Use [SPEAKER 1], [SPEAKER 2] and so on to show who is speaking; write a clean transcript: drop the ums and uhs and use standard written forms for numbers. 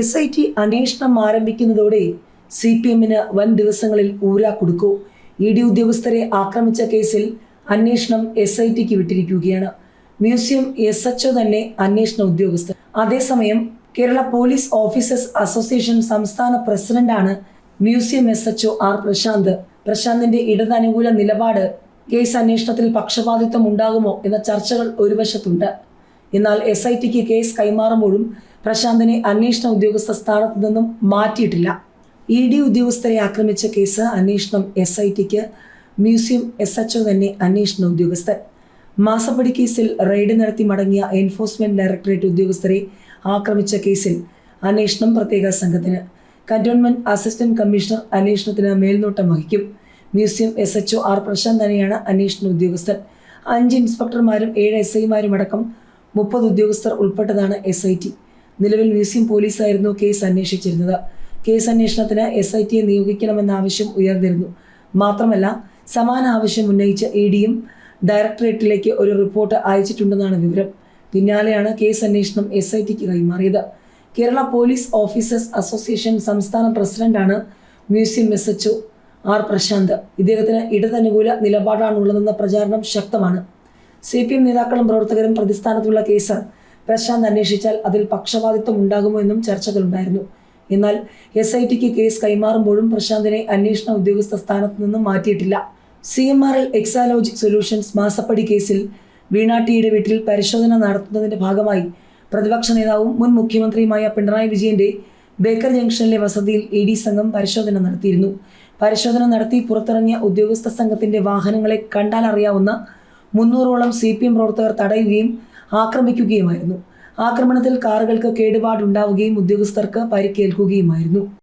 [SPEAKER 1] SIT അന്വേഷണം ആരംഭിക്കുന്നതോടെ CPMന് വൻ ദിവസങ്ങളിൽ ഊരാക്കുടുക്കു. ED ഉദ്യോഗസ്ഥരെ ആക്രമിച്ച കേസിൽ അന്വേഷണം SITക്ക് വിട്ടിരിക്കുകയാണ്. മ്യൂസിയം SHO തന്നെ അന്വേഷണ ഉദ്യോഗസ്ഥർ. അതേസമയം കേരള പോലീസ് ഓഫീസേഴ്സ് അസോസിയേഷൻ സംസ്ഥാന പ്രസിഡന്റാണ് മ്യൂസിയം SHO R പ്രശാന്ത്. പ്രശാന്തിന്റെ ഇടതനുകൂല നിലപാട് കേസ് അന്വേഷണത്തിൽ പക്ഷപാതിത്വം ഉണ്ടാകുമോ എന്ന ചർച്ചകൾ ഒരു വശത്തുണ്ട്. എന്നാൽ SITക്ക് കേസ് കൈമാറുമ്പോഴും പ്രശാന്തിനെ അന്വേഷണ ഉദ്യോഗസ്ഥ സ്ഥാനത്ത് നിന്നും മാറ്റിയിട്ടില്ല. ED ഉദ്യോഗസ്ഥരെ ആക്രമിച്ച കേസ് അന്വേഷണം SITക്ക്, മ്യൂസിയം SHO തന്നെ അന്വേഷണ ഉദ്യോഗസ്ഥർ. മാസപ്പടി കേസിൽ റെയ്ഡ് നടത്തി മടങ്ങിയ എൻഫോഴ്സ്മെന്റ് ഡയറക്ടറേറ്റ് ഉദ്യോഗസ്ഥരെ ആക്രമിച്ച കേസിൽ അന്വേഷണം പ്രത്യേക സംഘത്തിന്. കന്റോൺമെന്റ് അസിസ്റ്റന്റ് കമ്മീഷണർ അന്വേഷണത്തിന് മേൽനോട്ടം വഹിക്കും. മ്യൂസിയം SHO R പ്രശാന്ത് തന്നെയാണ് അന്വേഷണ ഉദ്യോഗസ്ഥർ. 5 ഇൻസ്പെക്ടർമാരും 7 SIമാരും അടക്കം 30 ഉദ്യോഗസ്ഥർ ഉൾപ്പെട്ടതാണ് SIT. നിലവിൽ മ്യൂസിയം പോലീസായിരുന്നു കേസ് അന്വേഷിച്ചിരുന്നത്. കേസ് അന്വേഷണത്തിന് SITയെ നിയോഗിക്കണമെന്ന ആവശ്യം ഉയർന്നിരുന്നു. മാത്രമല്ല, സമാന ആവശ്യം ഉന്നയിച്ച EDയും ഡയറക്ടറേറ്റിലേക്ക് ഒരു റിപ്പോർട്ട് അയച്ചിട്ടുണ്ടെന്നാണ് വിവരം. പിന്നാലെയാണ് കേസ് അന്വേഷണം SITക്ക് കൈമാറിയത്. കേരള പോലീസ് ഓഫീസേഴ്സ് അസോസിയേഷൻ സംസ്ഥാന പ്രസിഡന്റാണ് മ്യൂസിയം SHO R പ്രശാന്ത്. ഇദ്ദേഹത്തിന് ഇടതനുകൂല നിലപാടാണുള്ളതെന്ന പ്രചാരണം ശക്തമാണ്. CPM നേതാക്കളും പ്രവർത്തകരും പ്രതിസ്ഥാനത്തുള്ള കേസ് പ്രശാന്ത് അന്വേഷിച്ചാൽ അതിൽ പക്ഷപാതിത്വം ഉണ്ടാകുമോ എന്നും ചർച്ചകളുണ്ടായിരുന്നു. എന്നാൽ SITക്ക് കേസ് കൈമാറുമ്പോഴും പ്രശാന്തിനെ അന്വേഷണ ഉദ്യോഗസ്ഥ സ്ഥാനത്ത് നിന്നും മാറ്റിയിട്ടില്ല. CMRL എക്സാലോജിക് സൊല്യൂഷൻസ് മാസപ്പടി കേസിൽ വീണ ടിയുടെ വീട്ടിൽ പരിശോധന നടത്തുന്നതിന്റെ ഭാഗമായി പ്രതിപക്ഷ നേതാവും മുൻ മുഖ്യമന്ത്രിയുമായ പിണറായി വിജയന്റെ ബേക്കർ ജംഗ്ഷനിലെ വസതിയിൽ ED സംഘം പരിശോധന നടത്തിയിരുന്നു. പരിശോധന നടത്തി പുറത്തിറങ്ങിയ ഉദ്യോഗസ്ഥ സംഘത്തിന്റെ വാഹനങ്ങളെ കണ്ടാൽ അറിയാവുന്ന 300ഓളം CPM പ്രവർത്തകർ തടയുകയും ആക്രമിക്കുകയുമായിരുന്നു. ആക്രമണത്തിൽ കാറുകൾക്ക് കേടുപാടുണ്ടാവുകയും ഉദ്യോഗസ്ഥർക്ക് പരിക്കേൽക്കുകയുമായിരുന്നു.